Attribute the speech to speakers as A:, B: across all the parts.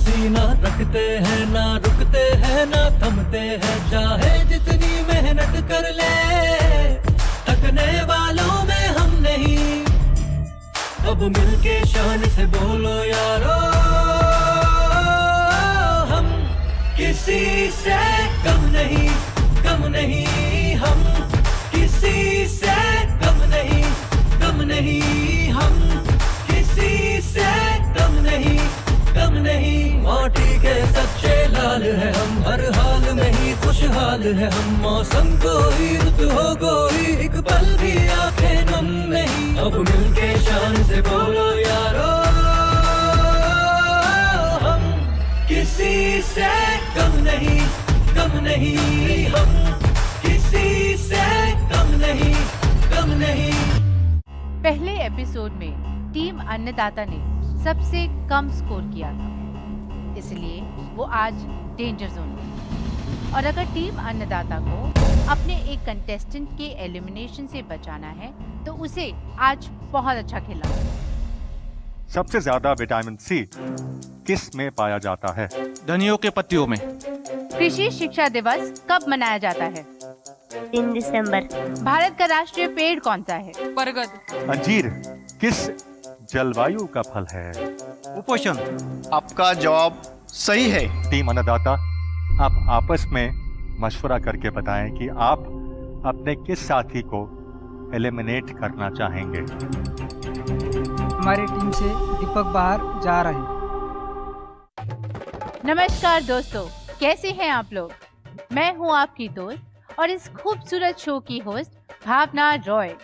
A: सीना रखते हैं, ना रुकते हैं ना थमते हैं, चाहे जितनी मेहनत कर ले थकने वालों में हम नहीं। अब मिलके शान से बोलो यारो, हम किसी से कम नहीं, कम नहीं, हम किसी से कम नहीं, कम नहीं, हम किसी से कम नहीं, कम नहीं। माटी के सच्चे लाल है हम, हर हाल में ही खुशहाल है हम, मौसम कोई ऋतु हो कोई, एक पल भी आंखें नम नहीं। अब मिलके शान से बोलो यारो, हम किसी से कम नहीं, कम नहीं, हम किसी से कम नहीं, कम नहीं।
B: पहले एपिसोड में टीम अन्नदाता ने सबसे कम स्कोर किया था, इसलिए वो आज डेंजर जोन में। और अगर टीम अन्नदाता को अपने एक कंटेस्टेंट के एलिमिनेशन से बचाना है तो उसे आज बहुत अच्छा खेलना होगा।
C: सबसे ज्यादा विटामिन सी किस में पाया जाता है?
D: धनियों के पत्तियों में।
B: कृषि शिक्षा दिवस कब मनाया जाता है?
E: 3 दिसंबर।
B: भारत का राष्ट्रीय पेड़ कौन सा है?
D: बरगद।
C: अंजीर किस जलवायु का फल है?
D: कुपोषण।
F: आपका जवाब सही है।
C: टीम अन्नदाता, आप आपस में मशवरा करके बताएं कि आप अपने किस साथी को एलिमिनेट करना चाहेंगे।
G: हमारी टीम से दीपक बाहर जा रहे हैं।
B: नमस्कार दोस्तों, कैसे हैं आप लोग? मैं हूं आपकी दोस्त और इस खूबसूरत शो की होस्ट भावना रॉय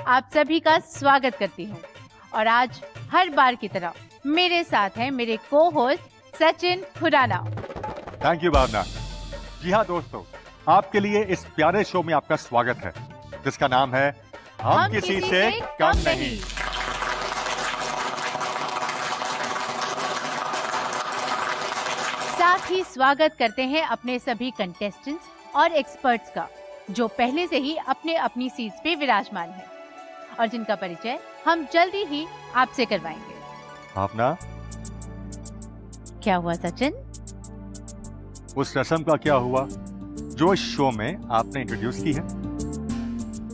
B: आप सभी का स्वागत करती हूं। और आज हर बार की तरह मेरे साथ हैं मेरे को host Sachin Khurana.
C: Thank you Bhavna. जी हाँ दोस्तों, आपके लिए इस प्यारे शो में आपका स्वागत है, जिसका नाम है हम किसी से कम नहीं।
B: साथ ही स्वागत करते हैं अपने सभी कंटेस्टेंट्स और एक्सपर्ट्स का, जो पहले से ही अपने अपनी सीट्स पे विराजमान है और जिनका परिचय हम जल्दी ही आपसे करवाएंगे।
C: भावना,
B: क्या हुआ सचिन?
C: उस रस्म का क्या हुआ जो इस शो में आपने इंट्रोड्यूस की है?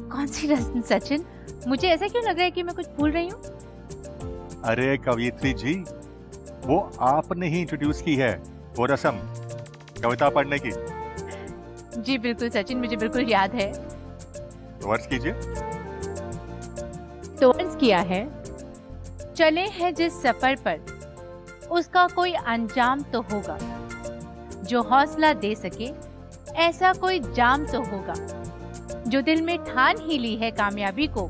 B: कौन सी रस्म सचिन? मुझे ऐसा क्यों लग रहा है कि मैं कुछ भूल रही हूँ?
C: अरे कवियत्री जी, वो आपने ही इंट्रोड्यूस की है, वो रस्म कविता पढ़ने की।
B: जी बिल्कुल सचिन, मुझे बिल्कुल याद है।
C: तो वर्ष कीजिए।
B: तो अर्ज किया है, चले हैं जिस सफर पर उसका कोई अंजाम तो होगा, जो हौसला दे सके ऐसा कोई जाम तो होगा, जो दिल में ठान ही ली है कामयाबी को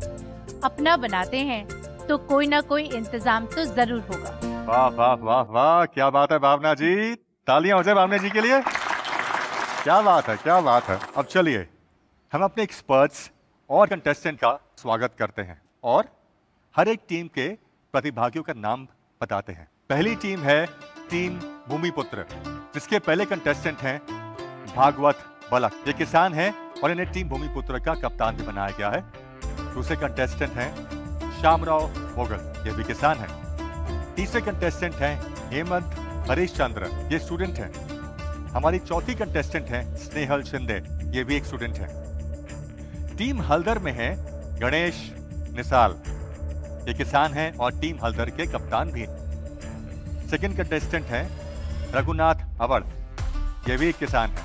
B: अपना बनाते हैं तो कोई ना कोई इंतजाम तो जरूर होगा।
C: वाह वाह वाह वाह, क्या बात है भावना जी, तालियां हो जाए भावना जी के लिए। क्या बात है, क्या बात है। अब चलिए हम अपने एक्सपर्ट्स और कंटेस्टेंट का स्वागत करते हैं और हर एक टीम के प्रतिभागियों का नाम बताते हैं। पहली टीम है टीम भूमिपुत्र, जिसके पहले कंटेस्टेंट हैं भागवत बलक। ये किसान हैं और इन्हें टीम भूमिपुत्र का कप्तान भी बनाया गया है। दूसरे कंटेस्टेंट हैं श्यामराव भोगल, ये भी किसान हैं। तीसरे कंटेस्टेंट हैं हेमंत हरीशचंद्र, ये स्टूडेंट हैं। हमारी चौथी कंटेस्टेंट हैं स्नेहल शिंदे, ये भी एक स्टूडेंट हैं। टीम हल्दर में है गणेश निसाल, ये किसान हैं और टीम हल्दर के कप्तान भी हैं। सेकंड कंटेस्टेंट हैं रघुनाथ अवड़, ये भी एक किसान हैं।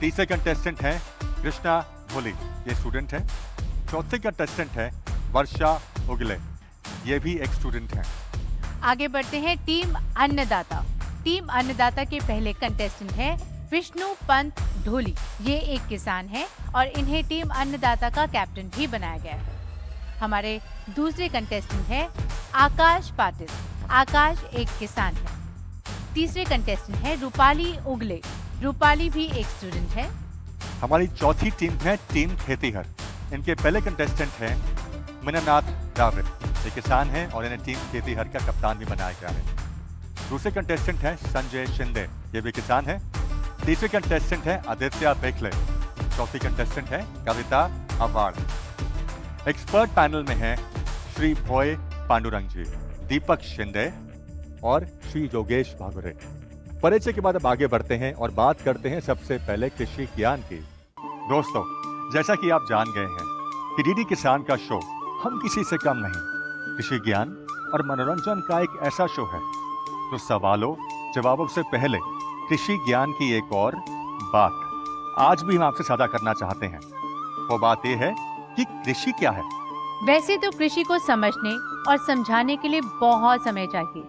C: तीसरे कंटेस्टेंट हैं कृष्णा भोली, ये स्टूडेंट हैं। चौथे कंटेस्टेंट हैं वर्षा उगले, ये भी एक स्टूडेंट हैं।
B: आगे बढ़ते हैं टीम अन्नदाता। टीम अन्नदाता के पहले कंटेस्टेंट हैं विष्णु पंत ढोली, ये एक किसान हैं और इन्हें टीम अन्नदाता का कैप्टन भी बनाया गया है। हमारे दूसरे कंटेस्टेंट हैं आकाश पाटिल, आकाश एक किसान है। तीसरे कंटेस्टेंट हैं रूपाली उगले, रूपाली भी एक स्टूडेंट है।
C: हमारी चौथी टीम है टीम खेतीहर, इनके पहले कंटेस्टेंट हैं मीनानाथ डावरे, ये किसान हैं और इन्हें टीम खेतीहर का कप्तान भी बनाया गया है। दूसरे कंटेस्टेंट हैं संजय शिंदे, ये भी किसान हैं। तीसरे कंटेस्टेंट हैं आदित्य बेखले, चौथी कंटेस्टेंट है कविता अवार्ड। एक्सपर्ट पैनल में हैं श्री भोय पांडुरंग जी, दीपक शिंदे, और श्री योगेश भागुरे। परिचय के बाद अब आगे बढ़ते हैं और बात करते हैं सबसे पहले कृषि ज्ञान की। दोस्तों, जैसा कि आप जान गए हैं कि डीडी किसान का शो हम किसी से कम नहीं, कृषि ज्ञान और मनोरंजन का एक ऐसा शो है जो सवालों जवाबों से पहले कृषि ज्ञान की एक और बात आज भी हम आपसे साझा करना चाहते हैं। वो बात यह है कि कृषि क्या है।
B: वैसे तो कृषि को समझने और समझाने के लिए बहुत समय चाहिए,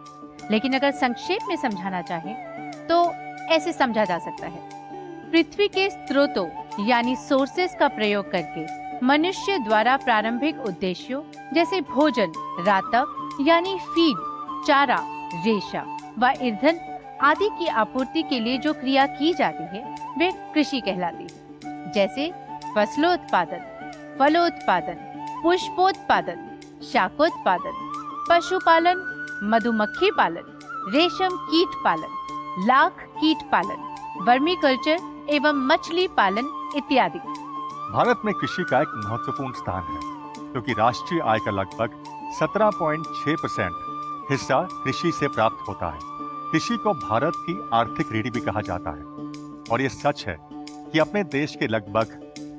B: लेकिन अगर संक्षेप में समझाना चाहें तो ऐसे समझा जा सकता है। पृथ्वी के स्रोतों यानी सोर्सेस का प्रयोग करके मनुष्य द्वारा प्रारंभिक उद्देश्यों जैसे भोजन, रातक यानी फीड, चारा, रेशा व ईंधन आदि की आपूर्ति के लिए जो क्रिया की जाती है वे कृषि कहलाती है। जैसे फसलोत्पादन, फलोत्पादन, पुष्पोत्पादन, शाकोत्पादन, पशुपालन, मधुमक्खी पालन, रेशम कीट पालन, लाख कीट पालन, वर्मी कल्चर एवं मछली पालन इत्यादि।
C: भारत में कृषि का एक महत्वपूर्ण स्थान है, क्योंकि राष्ट्रीय आय का लगभग 17.6% हिस्सा कृषि से प्राप्त होता है। कृषि को भारत की आर्थिक रीढ़ भी कहा जाता है और ये सच है कि अपने देश के लगभग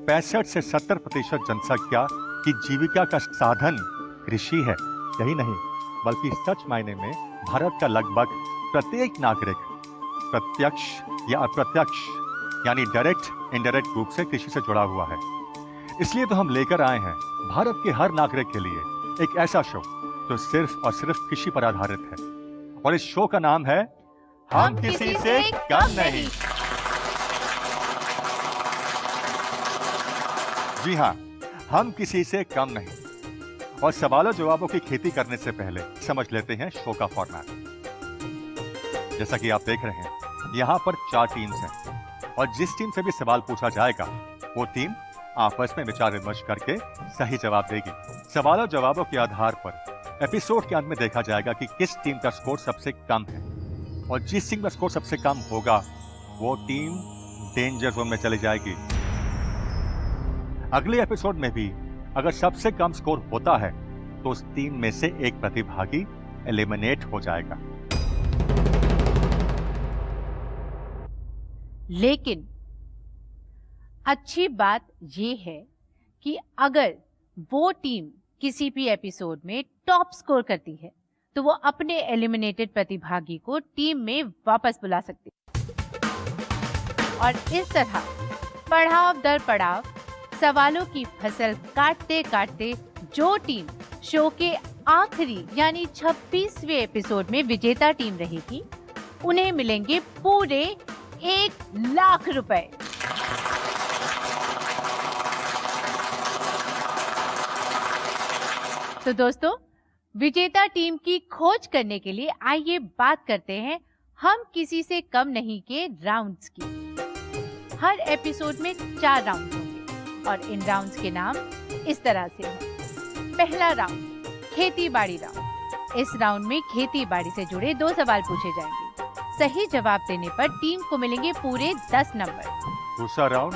C: 65 से 70% जनसंख्या की जीविका का साधन कृषि है। यही नहीं, बल्कि सच मायने में भारत का लगभग प्रत्येक नागरिक प्रत्यक्ष या अप्रत्यक्ष यानी डायरेक्ट इनडायरेक्ट रूप से कृषि से जुड़ा हुआ है। इसलिए तो हम लेकर आए हैं भारत के हर नागरिक के लिए एक ऐसा शो जो सिर्फ और सिर्फ कृषि पर आधारित है, और इस शो का नाम है हम किसी से कम नहीं। जी हाँ, हम किसी से कम नहीं। और सवालों जवाबों की खेती करने से पहले समझ लेते हैं शो का फॉर्मेट। जैसा कि आप देख रहे हैं, यहाँ पर 4 टीम्स हैं और जिस टीम से भी सवाल पूछा जाएगा वो टीम आपस में विचार विमर्श करके सही जवाब देगी। सवालों जवाबों के आधार पर एपिसोड के अंत में देखा जाएगा कि किस टीम का स्कोर सबसे कम है, और जिस टीम का स्कोर सबसे कम होगा वो टीम डेंजर जोन में चली जाएगी। अगले एपिसोड में भी अगर सबसे कम स्कोर होता है तो उस टीम में से एक प्रतिभागी एलिमिनेट हो जाएगा।
B: लेकिन अच्छी बात ये है कि अगर वो टीम किसी भी एपिसोड में टॉप स्कोर करती है तो वो अपने एलिमिनेटेड प्रतिभागी को टीम में वापस बुला सकती है। और इस तरह पड़ाव दर पड़ाव सवालों की फसल काटते काटते जो टीम शो के आखिरी यानी 26वें एपिसोड में विजेता टीम रहेगी, उन्हें मिलेंगे पूरे 1 लाख रुपए। तो दोस्तों, विजेता टीम की खोज करने के लिए आइए बात करते हैं हम किसी से कम नहीं के राउंड्स की। हर एपिसोड में 4 राउंड होंगे और इन राउंड्स के नाम इस तरह से हैं। पहला राउंड खेती बाड़ी राउंड। इस राउंड में खेती बाड़ी से जुड़े 2 सवाल पूछे जाएंगे। सही जवाब देने पर टीम को मिलेंगे पूरे 10 नंबर।
C: दूसरा राउंड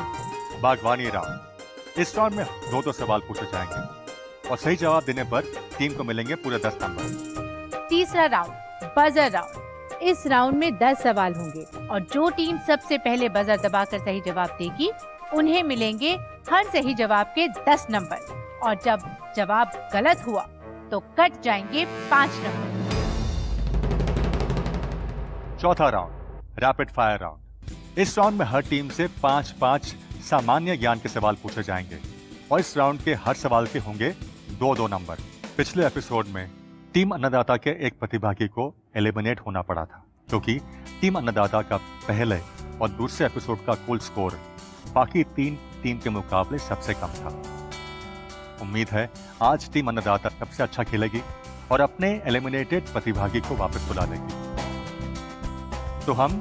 C: बागवानी राउंड। इस राउंड में 2 सवाल पूछे जाएंगे और सही जवाब देने पर टीम को मिलेंगे पूरे 10 नंबर।
B: तीसरा राउंड बजर राउंड। इस राउंड में 10 सवाल होंगे और जो टीम सबसे पहले बजर दबाकर सही जवाब देगी उन्हें मिलेंगे हर सही जवाब के 10 नंबर, और जब जवाब गलत हुआ तो कट जाएंगे 5 नंबर।
C: चौथा राउंड रैपिड फायर राउंड। इस राउंड में हर टीम से 5-5 सामान्य ज्ञान के सवाल पूछे जाएंगे और इस राउंड के हर सवाल के होंगे 2-2 नंबर। पिछले एपिसोड में टीम अन्नदाता के एक प्रतिभागी को एलिमिनेट होना पड़ा था, क्योंकि टीम अन्नदाता का पहले और दूसरे एपिसोड का कुल स्कोर बाकी 3 टीम के मुकाबले सबसे कम था। उम्मीद है आज टीम अन्नदाता सबसे अच्छा खेलेगी और अपने एलिमिनेटेड प्रतिभागी को वापस बुला लेगी। तो हम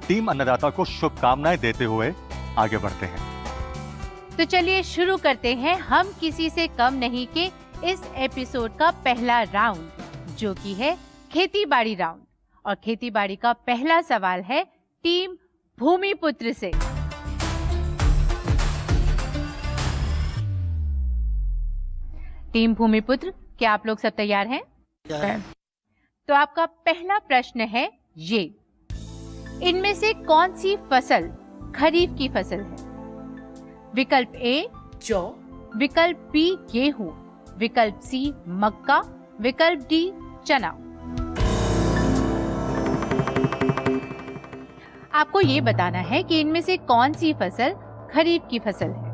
C: टीम अन्नदाता को शुभकामनाएं देते हुए आगे बढ़ते हैं।
B: तो चलिए शुरू करते हैं हम किसी से कम नहीं के इस एपिसोड का पहला राउंड, जो कि है खेती बाड़ी राउंड। और खेती बाड़ी का पहला सवाल है टीम भूमिपुत्र से। टीम भूमिपुत्र, क्या आप लोग सब तैयार हैं? तो आपका पहला प्रश्न है ये, इनमें से कौन सी फसल खरीफ की फसल है? विकल्प ए जौ, विकल्प बी गेहूं, विकल्प सी मक्का, विकल्प डी चना। आपको ये बताना है कि इनमें से कौन सी फसल खरीफ की फसल है।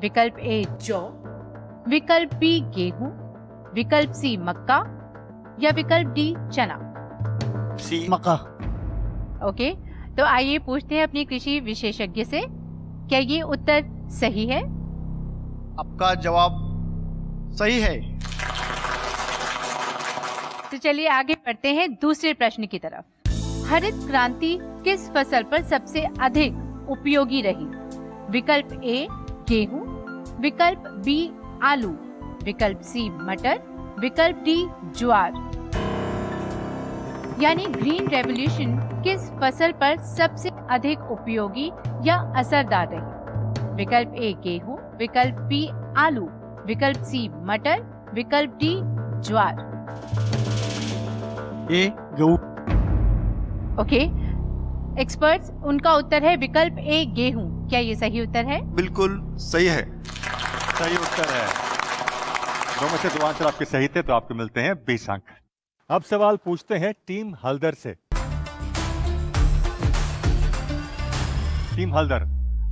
B: विकल्प ए जौ, विकल्प बी गेहूं, विकल्प सी मक्का या विकल्प डी चना।
F: सी
D: मक्का।
B: ओके, तो आइए पूछते हैं अपने कृषि विशेषज्ञ से, क्या ये उत्तर सही है?
F: आपका जवाब सही है।
B: तो चलिए आगे बढ़ते हैं दूसरे प्रश्न की तरफ। हरित क्रांति किस फसल पर सबसे अधिक उपयोगी रही? विकल्प ए गेहूं, विकल्प बी आलू, विकल्प सी मटर, विकल्प डी ज्वार। यानी ग्रीन रेवोल्यूशन किस फसल पर सबसे अधिक उपयोगी या असरदार रही? विकल्प ए गेहूं, विकल्प बी आलू, विकल्प सी मटर, विकल्प डी ज्वार।
D: ए गेहूं।
B: ओके, एक्सपर्ट्स, उनका उत्तर है विकल्प ए गेहूं। क्या ये सही उत्तर है?
F: बिल्कुल सही है।
C: सही उत्तर है। दो में से दो आंसर आपके सही थे, तो आपको मिलते हैं 20 अंक। अब सवाल पूछते हैं टीम हल्दर से। टीम हल्दर,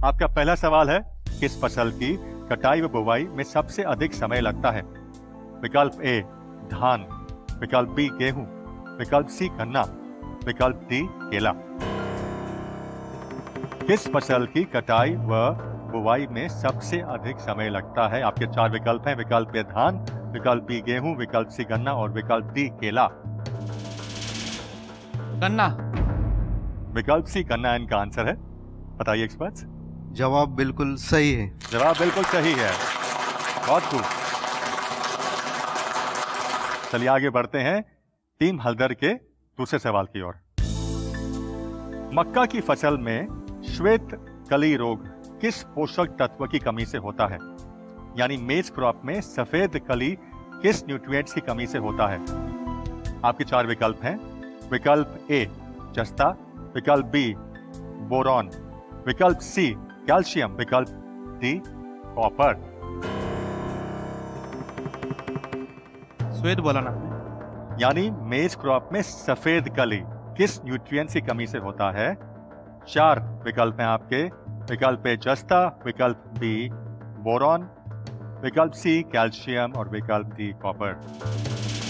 C: आपका पहला सवाल है, किस फसल की कटाई व बुवाई में सबसे अधिक समय लगता है? विकल्प ए धान, विकल्प बी गेहूं, विकल्प सी गन्ना, विकल्प डी केला। किस फसल की कटाई व बुवाई में सबसे अधिक समय लगता है? आपके चार विकल्प हैं, विकल्प ए धान, विकल्प बी गेहूं, विकल्प सी गन्ना और विकल्प डी केला।
D: गन्ना।
C: विकल्प सी गन्ना इनका आंसर है। बताइए एक्सपर्ट्स।
F: जवाब बिल्कुल सही है।
C: जवाब बिल्कुल सही है। बहुत खूब। चलिए आगे बढ़ते हैं टीम हल्दर के दूसरे सवाल की ओर। मक्का की फसल में श्वेत कली रोग किस पोषक तत्व की कमी से होता है? यानी मेज क्रॉप में सफेद कली किस न्यूट्रिएंट्स की कमी से होता है? आपके चार विकल्प हैं, विकल्प ए जस्ता, विकल्प बी बोरॉन, विकल्प सी कैल्शियम, विकल्प डी कॉपर।
D: श्वेत बोला ना।
C: यानी मेज क्रॉप में सफेद कली किस न्यूट्रिएंट्स की कमी से होता है? चार विकल्प हैं आपके, विकल्प ए जस्ता, विकल्प बी बोरॉन, विकल्प सी कैल्शियम और विकल्प डी कॉपर।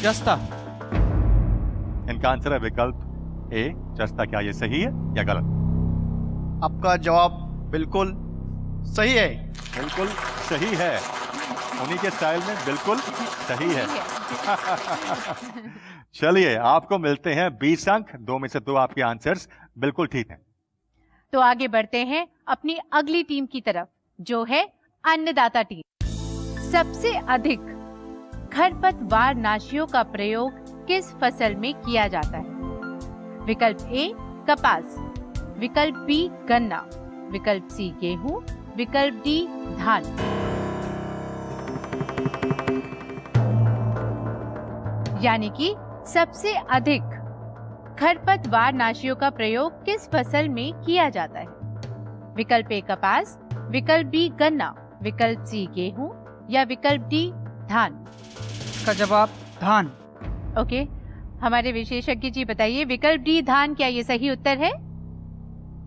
D: जस्ता।
C: इनका आंसर है विकल्प ए जस्ता। क्या ये सही है या गलत?
F: आपका जवाब बिल्कुल सही है।
C: बिल्कुल सही है। उन्हीं के स्टाइल में बिल्कुल सही है। चलिए आपको मिलते हैं 20 अंक। दो में से दो आपके आंसर्स बिल्कुल ठीक हैं।
B: तो आगे बढ़ते हैं अपनी अगली टीम की तरफ, जो है अन्नदाता टीम। सबसे अधिक खरपतवार नाशियों का प्रयोग किस फसल में किया जाता है? विकल्प ए कपास, विकल्प बी गन्ना, विकल्प सी गेहूं, विकल्प डी धान। यानी कि सबसे अधिक खरपतवार नाशियों का प्रयोग किस फसल में किया जाता है? विकल्प ए कपास, विकल्प बी गन्ना, विकल्प सी गेहूं या विकल्प डी धान।
G: इसका जवाब धान।
B: ओके, हमारे विशेषज्ञ जी बताइए, विकल्प डी धान, क्या ये सही उत्तर है?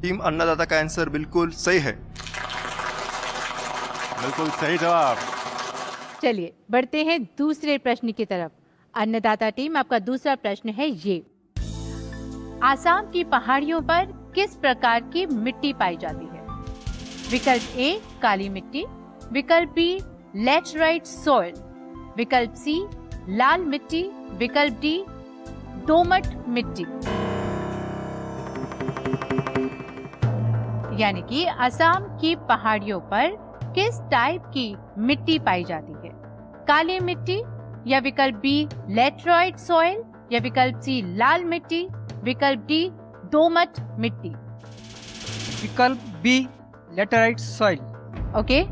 F: टीम अन्नदाता का आंसर बिल्कुल सही है।
C: बिल्कुल सही जवाब।
B: चलिए बढ़ते हैं दूसरे प्रश्न की तरफ। अन्नदाता टीम, आपका दूसरा प्रश्न है ये, आसाम की पहाड़ियों पर किस प्रकार की मिट्टी पाई जाती है? विकल्प ए काली मिट्टी, विकल्प बी लैटराइट सॉइल, विकल्प सी लाल मिट्टी, विकल्प डी दोमट मिट्टी। यानी कि असम की पहाड़ियों पर किस टाइप की मिट्टी पाई जाती है? काली मिट्टी या विकल्प बी लैटराइट सॉइल या विकल्प सी लाल मिट्टी, विकल्प डी दोमट मिट्टी।
G: विकल्प बी लेटराइट सॉइल।
B: ओके,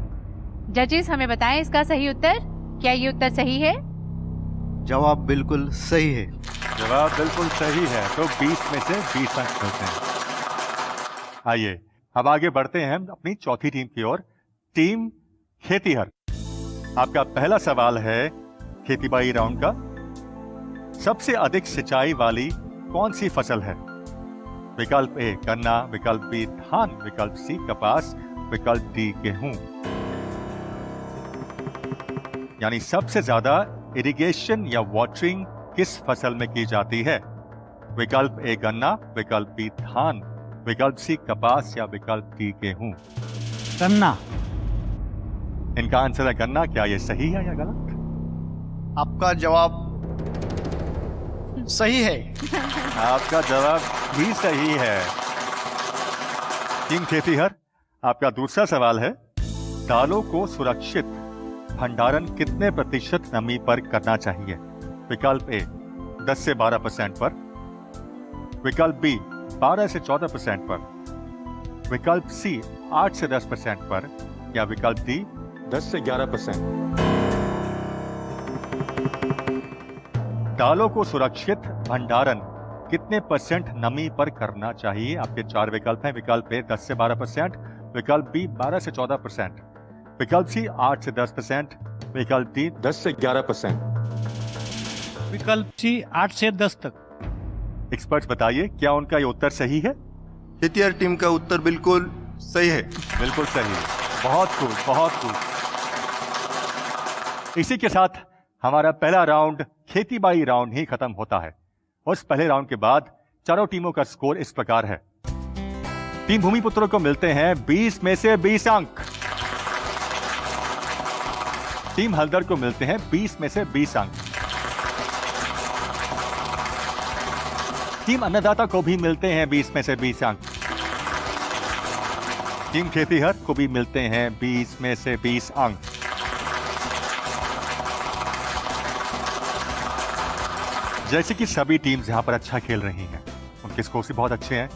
B: जजेस हमें बताएं इसका सही उत्तर। क्या ये उत्तर सही है?
F: जवाब बिल्कुल सही है।
C: जवाब बिल्कुल सही है, तो 20 में से 20 अंक मिलते हैं। आइए अब आगे बढ़ते हैं अपनी चौथी टीम की ओर, टीम खेतीहर। आपका पहला सवाल है खेतीबाड़ी राउंड का। सबसे अधिक सिंचाई वाली कौन सी फसल है? विकल्प ए गन्ना, विकल्प बी धान, विकल्प सी कपास, विकल्प डी गेहूं। यानी सबसे ज्यादा इरिगेशन या वाटरिंग किस फसल में की जाती है? विकल्प ए गन्ना, विकल्प बी धान, विकल्प सी कपास या विकल्प डी गेहूं।
G: गन्ना।
C: इनका आंसर है गन्ना। क्या ये सही है या गलत?
F: आपका जवाब सही है।
C: आपका जवाब भी सही है। टीम खेतीहर, आपका दूसरा सवाल है, दालों को सुरक्षित भंडारण कितने प्रतिशत नमी पर करना चाहिए? विकल्प ए 10 से 12% पर, विकल्प बी 12 से 14% पर, विकल्प सी 8 से 10% पर या विकल्प डी 10 से 11%। दालों को सुरक्षित भंडारण कितने % नमी पर करना चाहिए? आपके 4 विकल्प हैं। विकल्प ए 10 से 12%, विकल्प बी 12 से 14%, विकल्प सी 8 से 10%, विकल्प डी 10 से 11%।
D: विकल्प सी 8 से 10 तक।
C: एक्सपर्ट्स बताइए, क्या उनका ये उत्तर सही है?
F: खेतीहर टीम का उत्तर बिल्कुल सही है।
C: बिल्कुल सही। बहुत खूब, बहुत खूब। इसी के साथ हमारा पहला राउंड खेतीबाड़ी राउंड ही खत्म होता है। उस पहले राउंड के बाद चारों टीमों का स्कोर इस प्रकार है। टीम भूमिपुत्रों को मिलते हैं 20 में से 20 अंक। टीम हल्दर को मिलते हैं 20 में से 20 अंक। टीम अन्नदाता को भी मिलते हैं 20 में से 20 अंक। टीम खेतीहर को भी मिलते हैं 20 में से 20 अंक। जैसे कि सभी टीम्स यहां पर अच्छा खेल रही हैं, उनके स्कोर भी बहुत अच्छे हैं।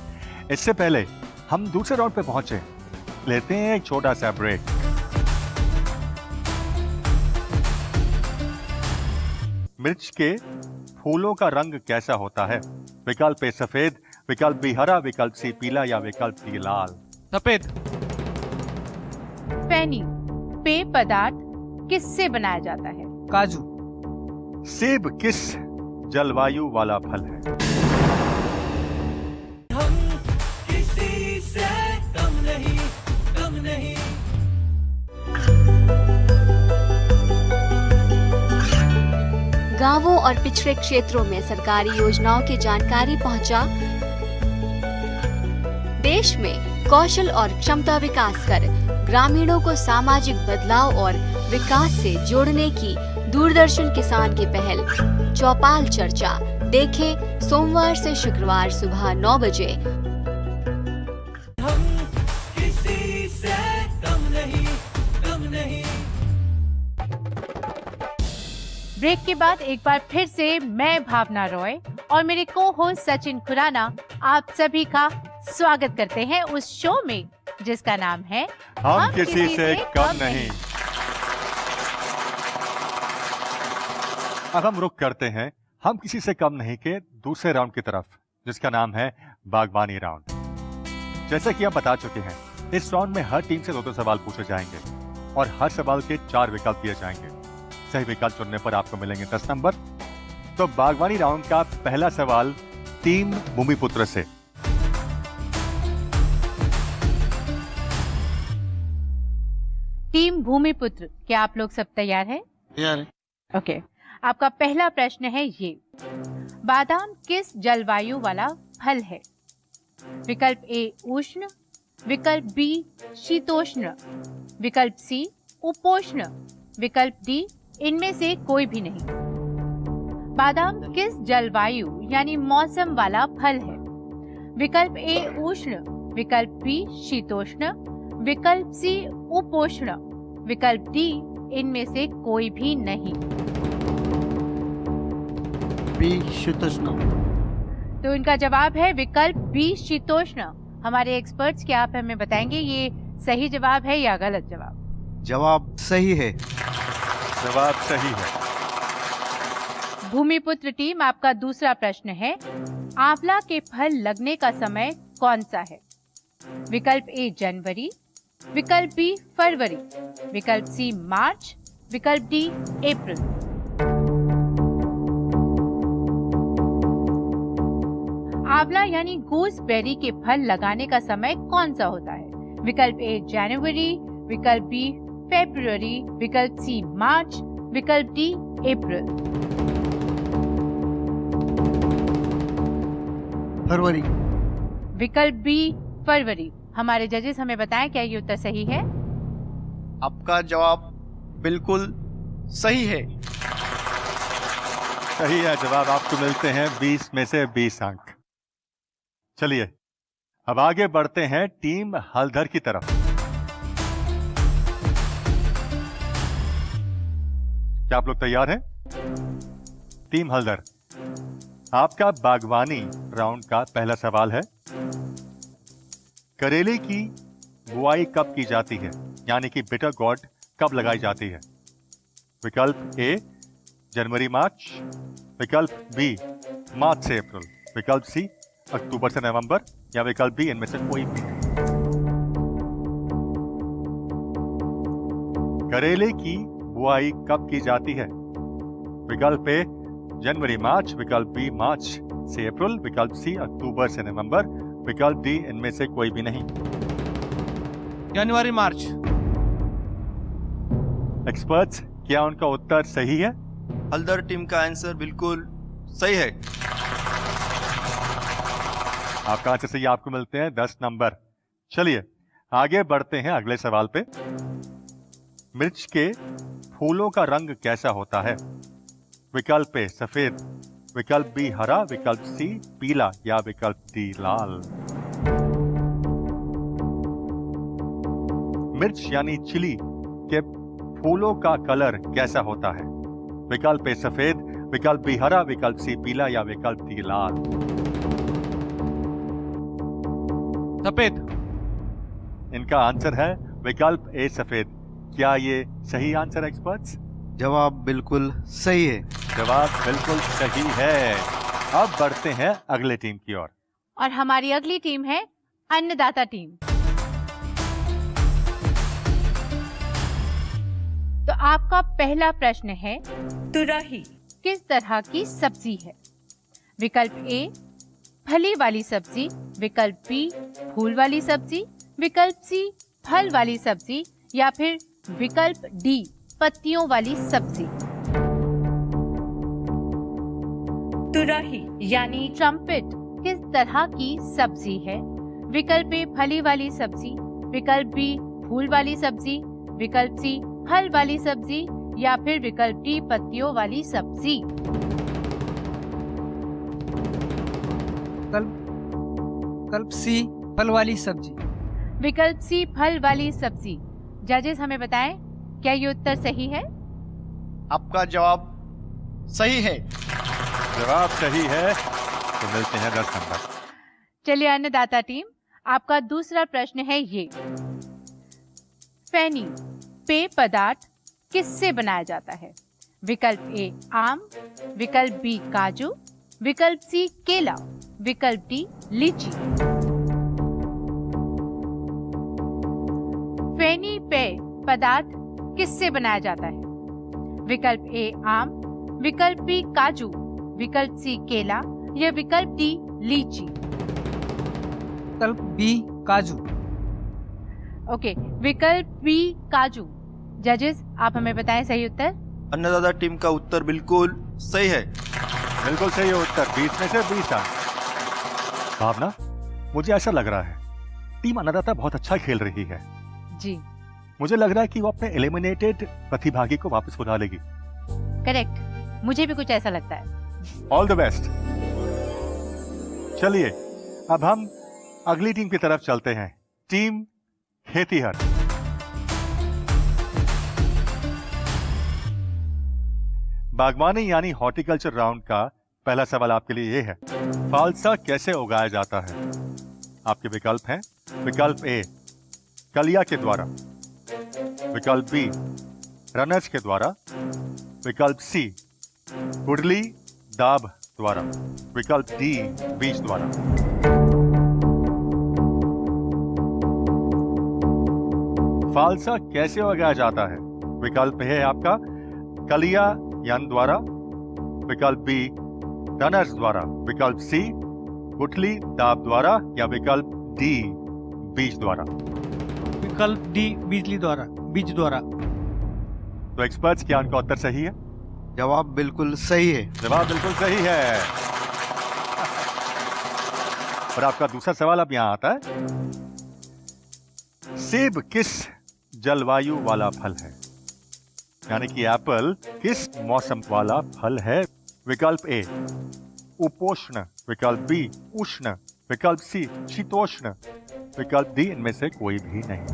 C: इससे पहले हम दूसरे राउंड पे पहुंचे, लेते हैं एक छोटा सा ब्रेक। मिर्च के फूलों का रंग कैसा होता है? विकल्प ए सफेद, विकल्प बी हरा, विकल्प सी पीला या विकल्प डी लाल।
D: सफेद।
B: पैनी पेय पदार्थ किससे बनाया जाता है?
G: काजू।
C: सेब किस जलवायु वाला फल है?
A: हम किसी से कम नहीं, कम नहीं।
H: गांवों और पिछड़े क्षेत्रों में सरकारी योजनाओं की जानकारी पहुंचा, देश में कौशल और क्षमता विकास कर ग्रामीणों को सामाजिक बदलाव और विकास से जोड़ने की दूरदर्शन किसान की पहल चौपाल चर्चा देखें सोमवार से शुक्रवार सुबह 9 बजे।
A: हम किसी से कम नहीं, कम नहीं।
B: ब्रेक के बाद एक बार फिर से मैं भावना रॉय और मेरे को होस्ट सचिन खुराना आप सभी का स्वागत करते हैं उस शो में जिसका नाम है
C: हम किसी से कम नहीं। अब हम रुक करते हैं हम किसी से कम नहीं के दूसरे राउंड की तरफ, जिसका नाम है बागवानी राउंड। जैसा कि आप बता चुके हैं, इस राउंड में हर टीम से 2-2 सवाल पूछे जाएंगे और हर सवाल के 4 विकल्प दिए जाएंगे। सही विकल्प चुनने पर आपको मिलेंगे 10 नंबर। तो बागवानी राउंड का पहला सवाल टीम भूमिपुत्र से।
B: टीम भूमिपुत्र, क्या आप लोग सब तैयार हैं?
D: तैयार है।
B: ओके, आपका पहला प्रश्न है ये, बादाम किस जलवायु वाला फल है? विकल्प ए उष्ण, विकल्प बी शीतोष्ण, विकल्प सी उपोष्ण, विकल्प डी इनमें से कोई भी नहीं। बादाम किस जलवायु यानी मौसम वाला फल है? विकल्प ए उष्ण, विकल्प बी शीतोष्ण, विकल्प सी उपोष्ण, विकल्प डी इनमें से कोई भी नहीं।
D: बी शीतोष्ण।
B: तो इनका जवाब है विकल्प बी शीतोष्ण। हमारे एक्सपर्ट्स क्या आप हमें बताएंगे ये सही जवाब है या गलत जवाब?
F: जवाब सही है।
C: जवाब सही है।
B: भूमिपुत्र टीम, आपका दूसरा प्रश्न है, आंवला के फल लगने का समय कौन सा है? विकल्प ए जनवरी, विकल्प बी फरवरी, विकल्प सी मार्च, विकल्प डी अप्रैल। आंवला यानी गूसबेरी के फल लगाने का समय कौन सा होता है? विकल्प ए जनवरी, विकल्प बी फरवरी, विकल्प सी मार्च, विकल्प डी अप्रैल।
I: फरवरी।
B: विकल्प बी फरवरी। हमारे जजेस हमें बताएं क्या ये उत्तर सही है?
F: आपका जवाब बिल्कुल सही है।
C: सही है जवाब। आपको मिलते हैं 20 में से 20 अंक। चलिए अब आगे बढ़ते हैं टीम हलधर की तरफ। क्या आप लोग तैयार हैं? टीम हलधर, आपका बागवानी राउंड का पहला सवाल है, करेले की बुआई कब की जाती है, यानी कि बिटर गॉड कब लगाई जाती है? विकल्प ए जनवरी मार्च, विकल्प बी मार्च से अप्रैल, विकल्प सी अक्टूबर से नवंबर, या विकल्प बी इनमें से कोई भी। करेले की बुआई कब की जाती है? विकल्प ए जनवरी मार्च, विकल्प बी मार्च से अप्रैल, विकल्प सी अक्टूबर से नवंबर, विकल्प डी इनमें से कोई भी नहीं।
D: जनवरी मार्च।
C: एक्सपर्ट्स, क्या उनका उत्तर सही है?
F: हलदर टीम का आंसर बिल्कुल सही है।
C: आपका आंसर सही, आपको मिलते हैं 10 नंबर। चलिए आगे बढ़ते हैं अगले सवाल पे। मिर्च के फूलों का रंग कैसा होता है? विकल्प ए सफेद, विकल्प बी हरा, विकल्प सी पीला, या विकल्प डी लाल। मिर्च यानी चिली के फूलों का कलर कैसा होता है? विकल्प ए सफेद, विकल्प बी हरा, विकल्प सी पीला, या विकल्प डी लाल।
D: सफेद।
C: इनका आंसर है विकल्प ए सफेद। क्या ये सही आंसर है एक्सपर्ट्स?
I: जवाब बिल्कुल सही है।
C: जवाब बिल्कुल सही है। अब बढ़ते हैं अगले टीम की ओर।
B: और हमारी अगली टीम है अन्नदाता टीम। तो आपका पहला प्रश्न है, तुरही किस तरह की सब्जी है? विकल्प ए फली वाली सब्जी, विकल्प बी फूल वाली सब्जी, विकल्प सी फल वाली सब्जी, या फिर विकल्प डी पत्तियों वाली सब्जी। तुरही यानी ट्रम्पेट किस तरह की सब्जी है? विकल्प ए फली वाली सब्जी, विकल्प बी फूल वाली सब्जी, विकल्प सी फल वाली सब्जी, या फिर विकल्प डी पत्तियों वाली सब्जी।
G: विकल्प सी फल वाली सब्जी।
B: विकल्प सी फल वाली सब्जी। जजेस हमें बताएं क्या ये उत्तर सही है?
F: आपका जवाब सही है।
C: जवाब सही है तो मिलते हैं 10 नंबर।
B: चलिए अन्नदाता टीम, आपका दूसरा प्रश्न है ये, फैनी पेय पदार्थ किससे बनाया जाता है? विकल्प ए आम, विकल्प बी काजू, विकल्प सी केला, विकल्प डी लीची। फैनी पेय पदार्थ किससे बनाया जाता है? विकल्प ए आम, विकल्प बी काजू, विकल्प सी केला, या विकल्प डी लीची।
G: विकल्प बी काजू।
B: ओके, विकल्प बी काजू। जजेस आप हमें बताएं सही उत्तर।
F: अन्नदाता टीम का उत्तर बिल्कुल सही है।
C: बिल्कुल सही उत्तर, 20 में से 20 अंक। भावना, मुझे ऐसा लग रहा है टीम अन्नदाता बहुत अच्छा खेल रही है।
B: जी
C: मुझे लग रहा है कि वो अपने एलिमिनेटेड प्रतिभागी को वापस बुला लेगी।
B: करेक्ट, मुझे भी कुछ ऐसा लगता है।
C: All the best. चलिए अब हम अगली टीम की तरफ चलते हैं, टीम खेतीहर। बागवानी यानी हॉर्टिकल्चर राउंड का पहला सवाल आपके लिए ये है, फालसा कैसे उगाया जाता है? आपके विकल्प हैं, विकल्प ए कलिया के द्वारा, विकल्प बी रनर्स के द्वारा, विकल्प सी कुंडली दाब द्वारा, विकल्प डी बीज द्वारा। फालसा कैसे उगाया जाता है? विकल्प है आपका कलिया यंत्र द्वारा, विकल्प बी टनर्स द्वारा, विकल्प सी गुठली दाब द्वारा या विकल्प डी बीज द्वारा।
D: विकल्प डी बीज द्वारा।
C: तो एक्सपर्ट्स क्या उनका उत्तर सही है?
I: जवाब बिल्कुल सही है।
C: जवाब बिल्कुल सही है। और आपका दूसरा सवाल अब यहां आता है, सेब किस जलवायु वाला फल है? यानी कि एप्पल किस मौसम वाला फल है? विकल्प ए उपोष्ण, विकल्प बी उष्ण, विकल्प सी शीतोष्ण, विकल्प डी इनमें से कोई भी नहीं।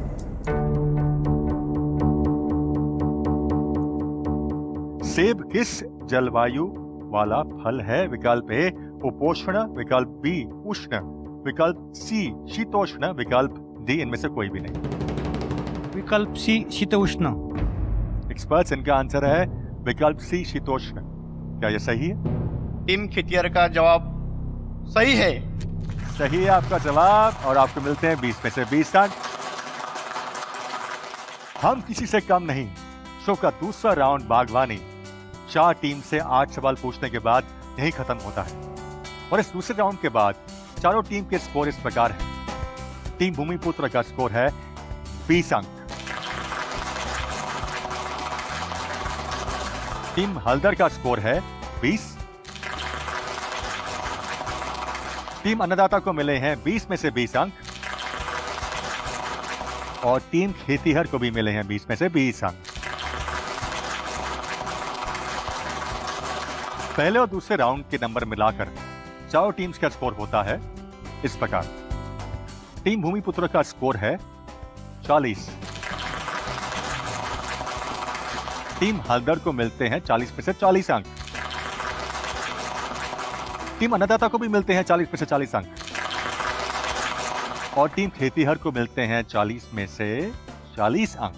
C: सेब किस जलवायु वाला फल है? विकल्प ए उपोष्ण, विकल्प बी उष्ण, विकल्प सी शीतोष्ण, विकल्प डी इनमें से कोई भी नहीं।
D: विकल्प सी शीतोष्ण।
C: एक्सपर्ट्स इनका आंसर है विकल्प सी शीतोष्ण। क्या यह सही है?
F: टीम खेतिहर का जवाब सही है।
C: सही है आपका जवाब और आपको मिलते हैं 20 में से 20 अंक। हम किसी से कम नहीं। शो का दूसरा राउंड बागवानी 4 टीम से 8 सवाल पूछने के बाद यही खत्म होता है और इस दूसरे राउंड के बाद चारों टीम के स्कोर इस प्रकार है। टीम भूमिपुत्र का स्कोर है 20 अंक, टीम हल्दर का स्कोर है 20, टीम अन्नदाता को मिले हैं 20 में से 20 अंक और टीम खेतीहर को भी मिले हैं 20 में से 20 अंक। पहले और दूसरे राउंड के नंबर मिलाकर चारों टीम्स का स्कोर होता है इस प्रकार। टीम भूमिपुत्र का स्कोर है 40, टीम हल्दर को मिलते हैं 40 में से 40 अंक, टीम अन्नदाता को भी मिलते हैं 40 में से 40 अंक और टीम खेतीहर को मिलते हैं 40 में से 40 अंक।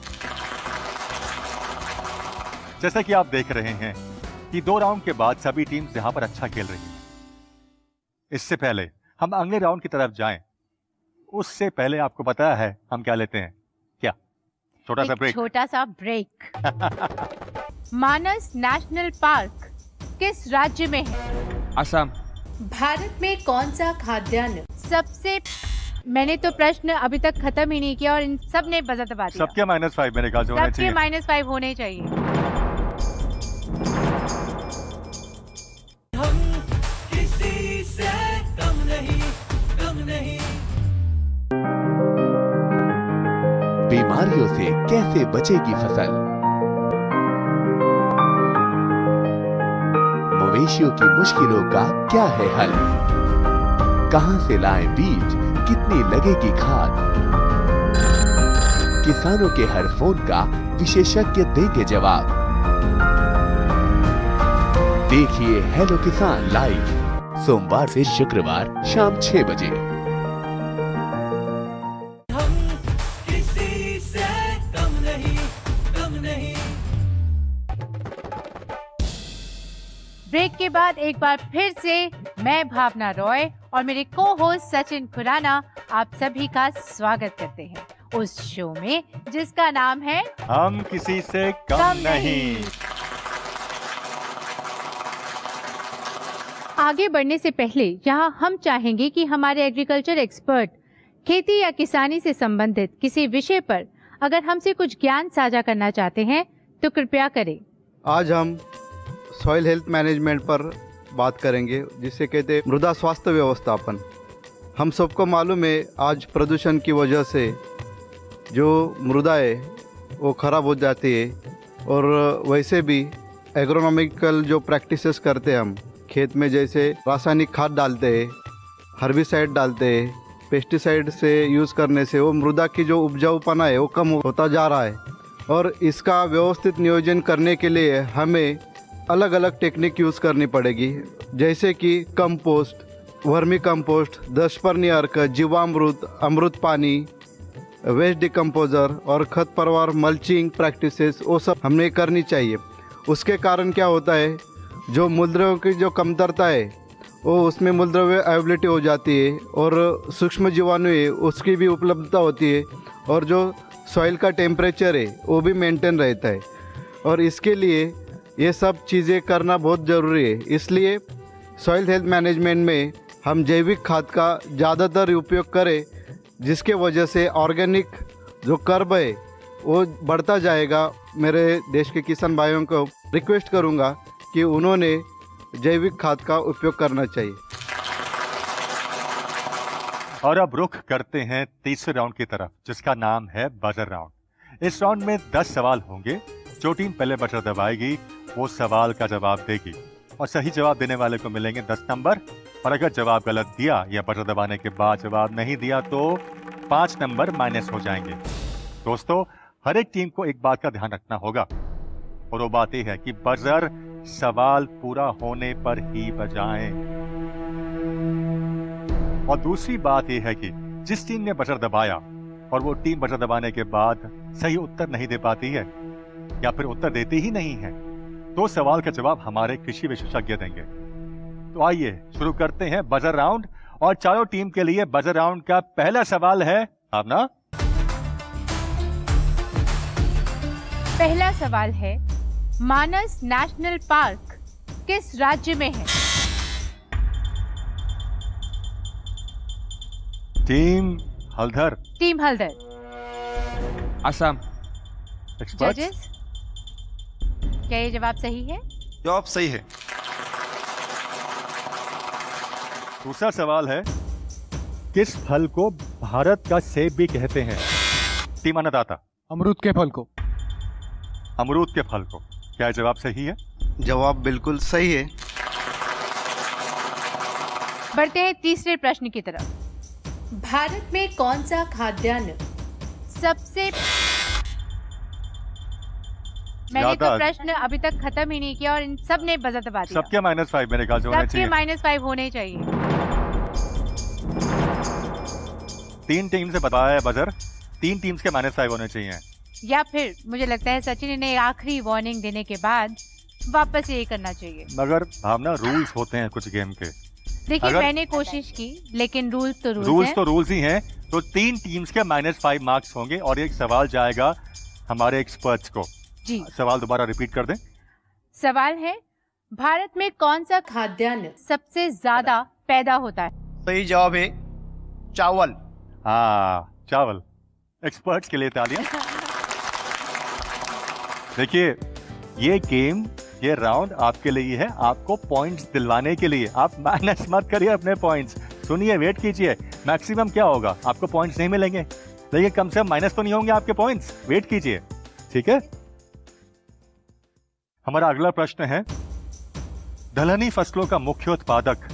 C: जैसा कि आप देख रहे हैं कि 2 राउंड के बाद सभी टीम्स यहां पर अच्छा खेल रही हैं। इससे पहले हम अगले राउंड की तरफ जाएं, उससे पहले आपको पता है हम क्या लेते हैं? क्या? छोटा सा ब्रेक।
B: छोटा सा ब्रेक। मानस नेशनल पार्क किस राज्य में है?
G: असम।
B: भारत में कौन सा खाद्यान्न सबसे, मैंने तो प्रश्न अभी तक खत्म ही नहीं किया और इन सब ने बजा दबा दिया।
C: सबके -5 मेरे ख्याल से होने चाहिए।
B: सबके -5 होने चाहिए।
A: हम किसी से कम नहीं, कम नहीं।
J: बीमारियों से कैसे बचेगी फसल? मवेशियों की मुश्किलों का क्या है हल? कहां से लाएं बीज, कितनी लगेगी खाद? किसानों के हर फोन का विशेषज्ञ देंगे जवाब। देखिए हेलो किसान लाइव सोमवार से शुक्रवार शाम 6 बजे।
A: हम किसी से कम नहीं, कम नहीं।
B: ब्रेक के बाद एक बार फिर से मैं भावना रॉय और मेरे को होस्ट सचिन खुराना आप सभी का स्वागत करते हैं उस शो में जिसका नाम है
C: हम किसी से कम नहीं।
B: आगे बढ़ने से पहले यहाँ हम चाहेंगे कि हमारे एग्रीकल्चर एक्सपर्ट खेती या किसानी से संबंधित किसी विषय पर अगर हमसे कुछ ज्ञान साझा करना चाहते हैं तो कृपया करें।
I: आज हम सॉइल हेल्थ मैनेजमेंट पर बात करेंगे, जिसे कहते हैं मृदा स्वास्थ्य व्यवस्थापन। हम सबको मालूम है आज प्रदूषण की वजह से जो मृदा है वो ख़राब हो जाती है और वैसे भी एग्रोनॉमिकल जो प्रैक्टिसेस करते हैं हम खेत में, जैसे रासायनिक खाद डालते हैं, हर्बिसाइड डालते हैं, पेस्टिसाइड से यूज़ करने से वो मृदा की जो उपजाऊपना है वो कम होता जा रहा है और इसका व्यवस्थित नियोजन करने के लिए हमें अलग अलग टेक्निक यूज़ करनी पड़ेगी, जैसे कि कंपोस्ट, वर्मी कंपोस्ट, दशपर्णी अर्क, जीवामृत, अमृत पानी, वेस्ट डिकम्पोजर और खत परवार मल्चिंग प्रैक्टिसेस वो सब हमने करनी चाहिए। उसके कारण क्या होता है, जो मूलद्रव्यों की जो कमतरता है वो उसमें मूलद्रव्य अवेलेबिलिटी हो जाती है और सूक्ष्म जीवाणु है उसकी भी उपलब्धता होती है और जो सॉइल का टेम्परेचर है वो भी मेंटेन रहता है और इसके लिए ये सब चीज़ें करना बहुत ज़रूरी है। इसलिए सॉइल हेल्थ मैनेजमेंट में हम जैविक खाद का ज़्यादातर उपयोग करें जिसके वजह से ऑर्गेनिक जो कर्ब है वो बढ़ता जाएगा। मेरे देश के किसान भाइयों को रिक्वेस्ट करूँगा कि उन्होंने जैविक खाद का उपयोग करना चाहिए।
C: और अब रुख करते हैं तीसरे राउंड की तरफ जिसका नाम है बजर राउंड। इस राउंड में 10 सवाल होंगे। जो टीम पहले बजर दबाएगी वो सवाल का जवाब देगी और सही जवाब देने वाले को मिलेंगे 10 नंबर और अगर जवाब गलत दिया या बजर दबाने के बाद जवाब नहीं दिया तो 5 नंबर माइनस हो जाएंगे। दोस्तों, हर एक टीम को एक बात का ध्यान रखना होगा और वो बात यह है कि बजर सवाल पूरा होने पर ही बजाएं। और दूसरी बात यह है कि जिस टीम ने बजर दबाया और वो टीम बजर दबाने के बाद सही उत्तर नहीं दे पाती है या फिर उत्तर देती ही नहीं है तो सवाल का जवाब हमारे कृषि विशेषज्ञ देंगे। तो आइए शुरू करते हैं बजर राउंड और चारों टीम के लिए बजर राउंड का पहला सवाल है भावना।
B: पहला सवाल है, मानस नेशनल पार्क किस राज्य में है?
C: Team Haldar.
B: Team Haldar.
G: Assam.
C: Expert.
B: जजेस, क्या ये जवाब सही है?
F: जवाब सही है।
C: दूसरा सवाल है, किस फल को भारत का सेब भी कहते हैं? टीम अन्नदाता।
D: अमरूद के फल को।
C: अमरूद के फल को। क्या जवाब सही है?
F: जवाब बिल्कुल सही है।
B: बढ़ते हैं तीसरे प्रश्न की तरफ। भारत में कौन सा खाद्यान्न सबसे मैंने तो प्रश्न अभी तक खत्म ही नहीं किया और इन सब ने बजर दबा दिया।
C: सबके -5 मेरे ख्याल से होने चाहिए।
B: सबके -5 होने चाहिए।
C: 3 टीम से बताया है बजर, 3 टीम्स के -5 होने चाहिए।
B: या फिर मुझे लगता है सचिन ने आखिरी वार्निंग देने के बाद वापस ये करना चाहिए।
C: मगर भावना रूल्स होते हैं कुछ गेम के।
B: देखिए
C: अगर-
B: मैंने कोशिश की लेकिन रूल्स तो
C: रूल्स ही हैं। तो 3 टीम्स के -5 मार्क्स होंगे और एक सवाल जाएगा हमारे एक्सपर्ट्स को।
B: जी।
C: सवाल दोबारा रिपीट कर दें।
B: सवाल है, भारत में कौन सा खाद्यान्न सबसे ज्यादा पैदा होता है?
F: सही जवाब है चावल।
C: हाँ, चावल। एक्सपर्ट्स के लिए तालियां। देखिए, ये गेम, ये राउंड आपके लिए है, आपको पॉइंट्स दिलवाने के लिए। आप माइनस मत करिए अपने पॉइंट्स। सुनिए, वेट कीजिए, मैक्सिमम क्या होगा, आपको पॉइंट्स नहीं मिलेंगे लेकिन कम से कम माइनस तो नहीं होंगे आपके पॉइंट्स। वेट कीजिए, ठीक है। हमारा अगला प्रश्न है, दलहनी फसलों का मुख्य उत्पादक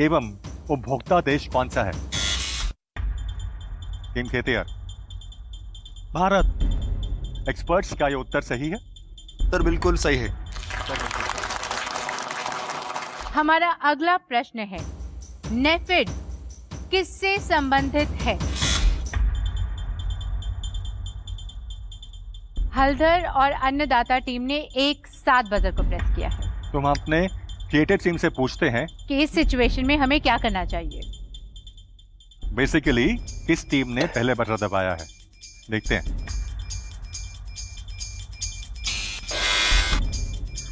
C: एवं उपभोक्ता देश कौन सा है? टीम खेतिहर।
D: भारत।
C: एक्सपर्ट्स, क्या ये उत्तर सही है?
F: उत्तर बिल्कुल सही है।
B: हमारा अगला प्रश्न है, नेफेड किससे संबंधित है? हल्दर और अन्नदाता टीम ने एक साथ बजर को प्रेस किया है।
C: तो हम अपने क्रिएटेड टीम से पूछते हैं
B: कि इस सिचुएशन में हमें क्या करना चाहिए।
C: बेसिकली किस टीम ने पहले बटन दबाया है, देखते हैं।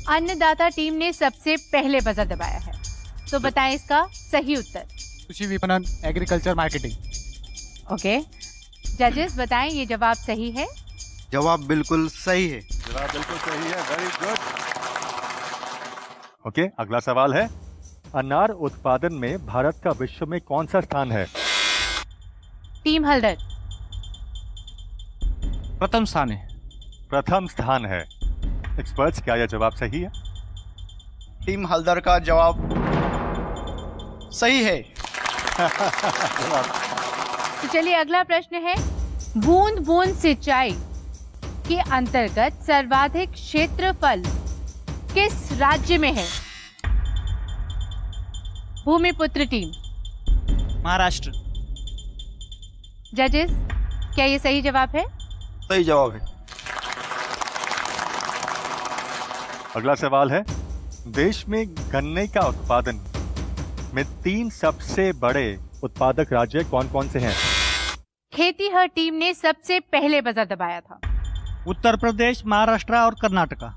B: अन्नदाता टीम ने सबसे पहले बजर दबाया है, तो बताएं इसका सही उत्तर।
D: कृषि विपणन, एग्रीकल्चर मार्केटिंग।
B: ओके, जजेस बताएं ये जवाब सही है?
F: जवाब बिल्कुल सही है।
C: जवाब बिल्कुल सही है, वेरी गुड। ओके, अगला सवाल है, अनार उत्पादन में भारत का विश्व में कौन सा स्थान है?
B: टीम हल्दर।
D: प्रथम स्थान है।
C: प्रथम स्थान है। एक्सपर्ट्स, क्या यह जवाब सही है?
F: टीम हल्दर का जवाब सही है।
B: तो चलिए अगला प्रश्न है, बूंद बूंद सिंचाई के अंतर्गत सर्वाधिक क्षेत्रफल किस राज्य में है? भूमिपुत्र टीम।
G: महाराष्ट्र।
B: जजेस, क्या ये सही जवाब है?
F: सही जवाब है।
C: अगला सवाल है, देश में गन्ने का उत्पादन में 3 सबसे बड़े उत्पादक राज्य कौन कौन से हैं?
B: खेतीहर टीम ने सबसे पहले बजर दबाया था।
D: उत्तर प्रदेश, महाराष्ट्र और कर्नाटका।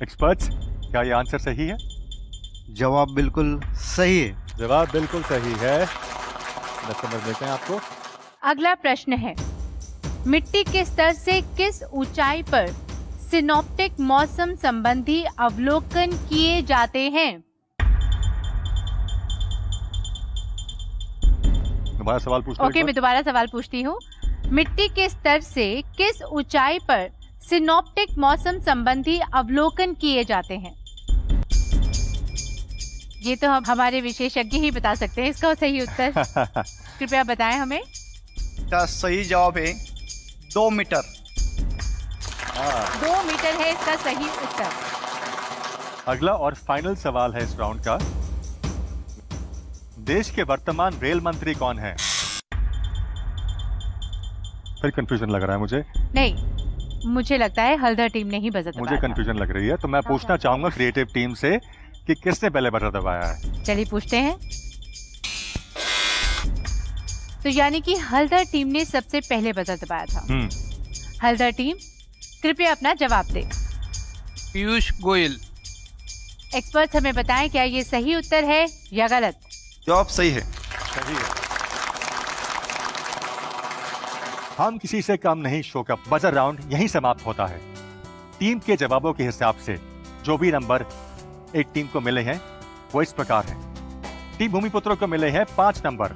C: एक्सपर्ट्स, क्या ये आंसर सही है?
I: जवाब बिल्कुल सही है।
C: जवाब बिल्कुल सही है। 10 नंबर देते हैं आपको।
B: अगला प्रश्न है, मिट्टी के स्तर से किस ऊंचाई पर सिनॉप्टिक मौसम संबंधी अवलोकन किए जाते हैं?
C: दोबारा सवाल पूछते हैं।
B: ओके, मैं दोबारा सवाल पूछती हूँ। मिट्टी के स्तर से किस ऊंचाई पर सिनॉप्टिक मौसम संबंधी अवलोकन किए जाते हैं? ये तो हम हमारे विशेषज्ञ ही बता सकते हैं इसका सही उत्तर। कृपया बताएं हमें।
G: इसका सही जवाब है 2 मीटर।
B: 2 मीटर है इसका सही उत्तर।
C: अगला और फाइनल सवाल है इस राउंड का। देश के वर्तमान रेल मंत्री कौन है? फिर कंफ्यूजन लग रहा है मुझे।
B: नहीं, मुझे लगता है हल्दर टीम ने ही बजर दबाया
C: मुझे
B: था।
C: कंफ्यूजन लग रही है, तो मैं पूछना चाहूंगा क्रिएटिव टीम से कि किसने पहले बजर दबाया है।
B: चलिए पूछते हैं। तो यानी कि हल्दर टीम ने सबसे पहले बजर दबाया था। हल्दर टीम, कृपया अपना जवाब दें।
G: पीयूष गोयल।
B: एक्सपर्ट्स हमें बताएं, क्या ये सही उत्तर है या गलत?
F: जवाब सही है।
C: सही है। हम किसी से कम नहीं शो का बजर राउंड यहीं समाप्त होता है। टीम के जवाबों के हिसाब से जो भी नंबर एक टीम को मिले हैं वो इस प्रकार हैं। टीम भूमिपुत्रों को मिले हैं 5 नंबर,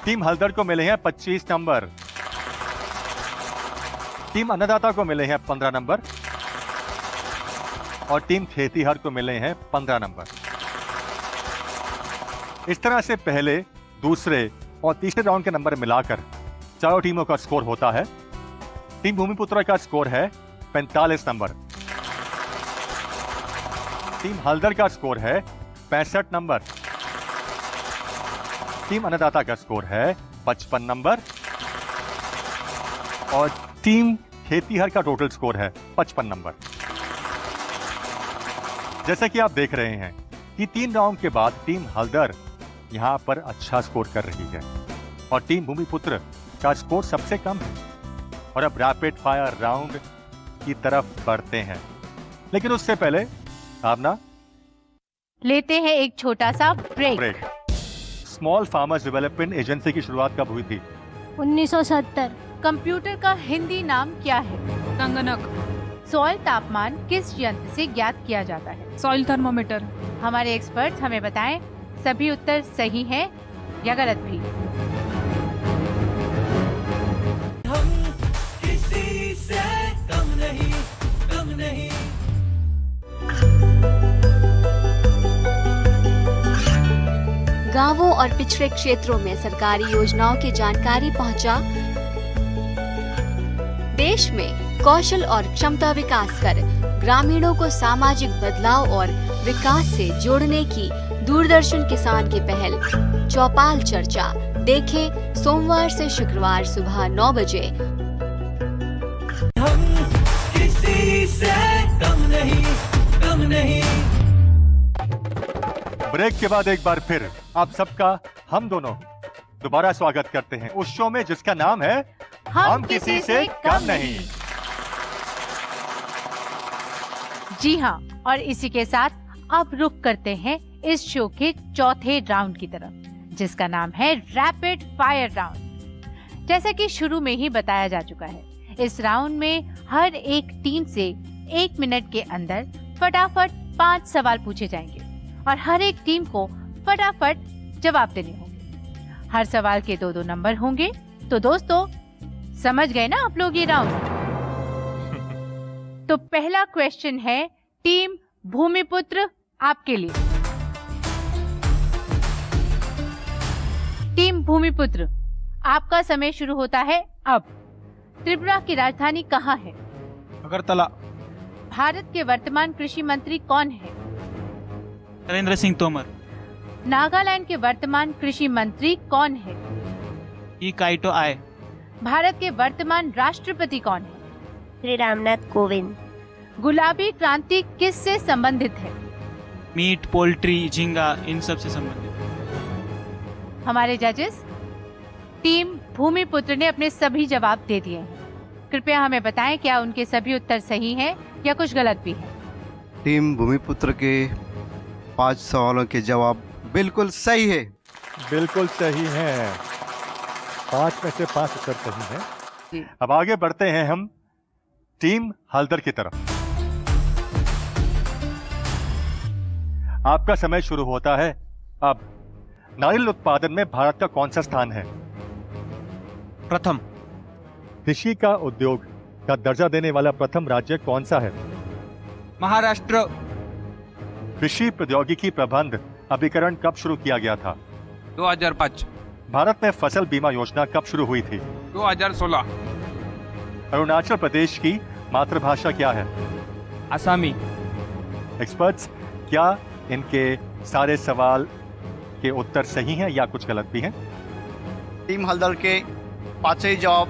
C: टीम हल्दर को मिले हैं 25 नंबर, टीम अन्नदाता को मिले हैं 15 नंबर और टीम खेतीहर को मिले हैं 15 नंबर। इस तरह से पहले, दूसरे और तीसरे राउंड के नंबर मिलाकर चारों टीमों का स्कोर होता है। टीम भूमिपुत्र का स्कोर है 45 नंबर, टीम हल्दर का स्कोर है 65 नंबर, टीम अन्नदाता का स्कोर है 55 नंबर और टीम खेतीहर का टोटल स्कोर है 55 नंबर। जैसा कि आप देख रहे हैं कि 3 राउंड के बाद टीम हल्दर यहां पर अच्छा स्कोर कर रही है और टीम भूमिपुत्र का स्कोर सबसे कम है। और अब रैपिड फायर राउंड की तरफ बढ़ते हैं, लेकिन उससे पहले भावना
B: लेते हैं एक छोटा सा break.
C: Small farmers development agency की शुरुआत कब हुई थी?
E: 1970।
B: कंप्यूटर का हिंदी नाम क्या है?
K: संगणक।
B: सॉइल तापमान किस यंत्र से ज्ञात किया जाता है?
K: Soil thermometer.
B: हमारे एक्सपर्ट्स हमें बताएं, सभी उत्तर सही हैं या गलत भी?
A: हम किसी से कम नहीं, कम नहीं।
H: गांवों और पिछड़े क्षेत्रों में सरकारी योजनाओं की जानकारी पहुंचा। देश में कौशल और क्षमता विकास कर ग्रामीणों को सामाजिक बदलाव और विकास से जोड़ने की दूरदर्शन किसान की पहल चौपाल चर्चा देखें सोमवार से शुक्रवार सुबह 9 बजे।
A: हम किसी से कम नहीं, कम नहीं।
C: ब्रेक के बाद एक बार फिर आप सबका हम दोनों दोबारा स्वागत करते हैं उस शो में जिसका नाम है हम किसी से कम नहीं।
B: जी हाँ, और इसी के साथ अब रुक करते हैं इस शो के चौथे राउंड की तरफ, जिसका नाम है रैपिड फायर राउंड। जैसा कि शुरू में ही बताया जा चुका है, इस राउंड में हर एक टीम से 1 मिनट के अंदर फटाफट 5 सवाल पूछे जाएंगे और हर एक टीम को फटाफट जवाब देने होंगे। हर सवाल के 2-2 नंबर होंगे। तो दोस्तों, समझ गए ना आप लोग ये राउंड? तो पहला क्वेश्चन है टीम भूमिपुत्र आपके लिए। टीम भूमिपुत्र, आपका समय शुरू होता है अब। त्रिपुरा की राजधानी कहाँ है?
G: अगरतला।
B: भारत के वर्तमान कृषि मंत्री कौन है?
G: नरेंद्र सिंह तोमर।
B: नागालैंड के वर्तमान कृषि मंत्री कौन है?
G: ई काइटो आय।
B: भारत के वर्तमान राष्ट्रपति कौन है?
E: श्री रामनाथ कोविंद।
B: गुलाबी क्रांति किससे संबंधित है?
D: मीट, पोल्ट्री, झींगा, इन सब से संबंधित।
B: हमारे जजेस, टीम भूमिपुत्र ने अपने सभी जवाब दे दिए हैं। कृपया हमें बताएं क्या उनके सभी उत्तर सही हैं या कुछ गलत भी है।
I: टीम भूमिपुत्र के 5 सवालों के जवाब बिल्कुल सही है।
C: बिल्कुल सही है। 5 में से 5 उत्तर सही हैं।
B: जी।
C: अब आगे बढ़ते हैं हम टीम हल्दर की तरफ। आपका समय शुरू होता है अब। नारियल उत्पादन में भारत का कौन सा स्थान है?
D: प्रथम।
C: कृषि का उद्योग का दर्जा देने वाला प्रथम राज्य कौन सा है?
D: महाराष्ट्र।
C: कृषि प्रौद्योगिकी प्रबंध अभिकरण कब शुरू किया गया था?
D: 2005।
C: भारत में फसल बीमा योजना कब शुरू हुई थी?
D: 2016।
C: अरुणाचल प्रदेश की मातृभाषा क्या है?
D: आसामी।
C: एक्सपर्ट्स, क्या इनके सारे सवाल के उत्तर सही हैं या कुछ गलत भी हैं?
G: टीम हल्दर के 5 जवाब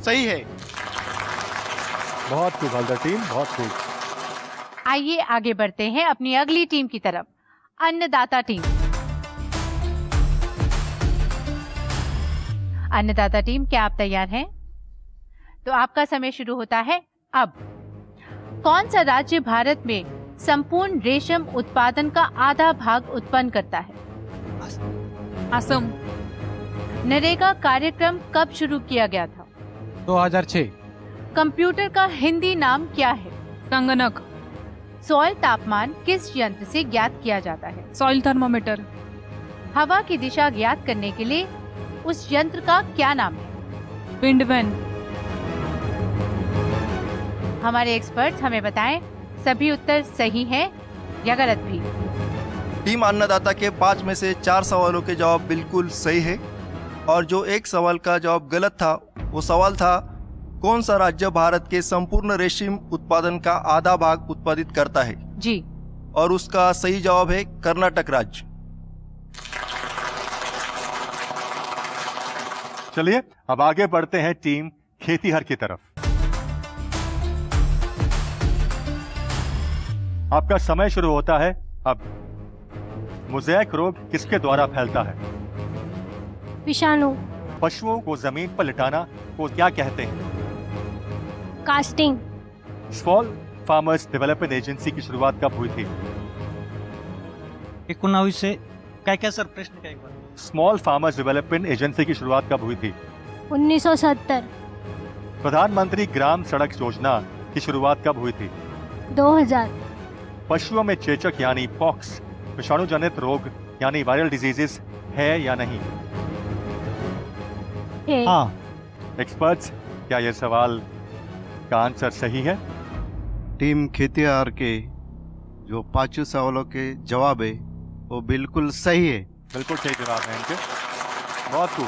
G: सही है।
C: बहुत खूब हल्दर टीम, बहुत खूब।
B: आइए आगे बढ़ते हैं अपनी अगली टीम की तरफ, अन्नदाता टीम। अन्नदाता टीम, क्या आप तैयार हैं? तो आपका समय शुरू होता है अब। कौन सा राज्य भारत में संपूर्ण रेशम उत्पादन का आधा भाग उत्पन्न करता है?
K: असम।
B: नरेगा कार्यक्रम कब शुरू किया गया था?
D: 2006।
B: कंप्यूटर का हिंदी नाम क्या है?
K: संगणक।
B: सॉइल तापमान किस यंत्र से ज्ञात किया जाता है?
K: Soil thermometer.
B: हवा की दिशा ज्ञात करने के लिए उस यंत्र का क्या नाम है?
K: विंडवैन।
B: हमारे एक्सपर्ट्स हमें बताएं, सभी उत्तर सही हैं या गलत भी?
F: टीम अन्नदाता के 5 में से 4 सवालों के जवाब बिल्कुल सही है और जो एक सवाल का जवाब गलत था वो सवाल था कौन सा राज्य भारत के संपूर्ण रेशम उत्पादन का आधा भाग उत्पादित करता है?
B: जी।
F: और उसका सही जवाब है कर्नाटक राज्य।
C: चलिए अब आगे बढ़ते हैं टीम खेतीहर की तरफ। आपका समय शुरू होता है अब। मोज़ेक रोग किसके द्वारा फैलता है?
E: विषाणु।
C: पशुओं को जमीन पर लिटाना को क्या कहते हैं?
E: Casting.
C: Small farmers development agency की शुरुआत कब हुई थी?
D: 1900 क्या सर, प्रश्न क्या एक बार?
C: स्मॉल फार्मर्स डेवलपमेंट एजेंसी की शुरुआत कब हुई थी?
E: 1970।
C: प्रधानमंत्री ग्राम सड़क योजना की शुरुआत कब हुई थी?
E: 2000।
C: पशुओं में चेचक यानी पॉक्स विषाणु जनित रोग यानी वायरल डिजीजेस है या नहीं?
D: हाँ।
C: एक्सपर्ट्स, क्या यह सवाल का आंसर सही है?
I: टीम खेतीहर के जो 5 सवालों के जवाब है वो बिल्कुल सही है।
C: बिल्कुल सही जवाब है इनके। बहुत खूब।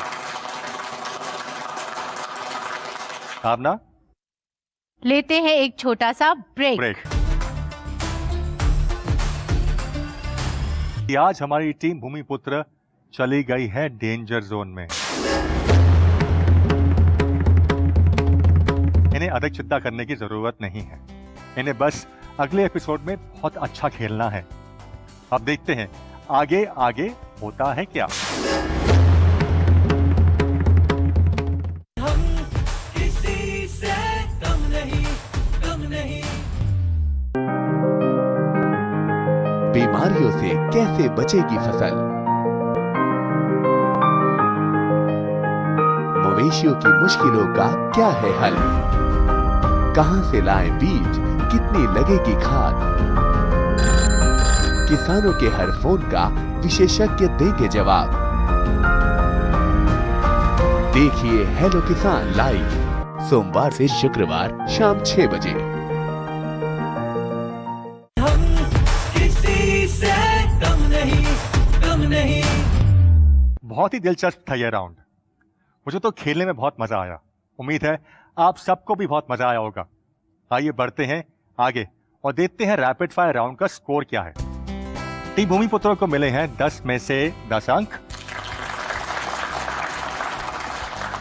C: भावना,
B: लेते हैं एक छोटा सा ब्रेक।
C: कि आज हमारी टीम भूमिपुत्र चली गई है डेंजर जोन में। इन्हें अधिक चिंता करने की जरूरत नहीं है। इन्हें बस अगले एपिसोड में बहुत अच्छा खेलना है। अब देखते हैं आगे आगे होता है क्या।
A: हम किसी से कम नहीं, कम नहीं।
J: बीमारियों से कैसे बचेगी फसल? मवेशियों की मुश्किलों का क्या है हल? कहां से लाएं बीज, कितनी लगेगी खाद? किसानों के हर फोन का विशेषज्ञ देंगे जवाब। देखिए हेलो किसान लाइव सोमवार से शुक्रवार शाम 6 बजे।
A: हम किसी से कम नहीं, कम नहीं।
C: बहुत ही दिलचस्प था यह राउंड। मुझे तो खेलने में बहुत मजा आया। उम्मीद है आप सबको भी बहुत मजा आया होगा। आइए बढ़ते हैं आगे और देखते हैं रैपिड फायर राउंड का स्कोर क्या है। टीम भूमिपुत्रों को मिले हैं 10 में से 10 अंक।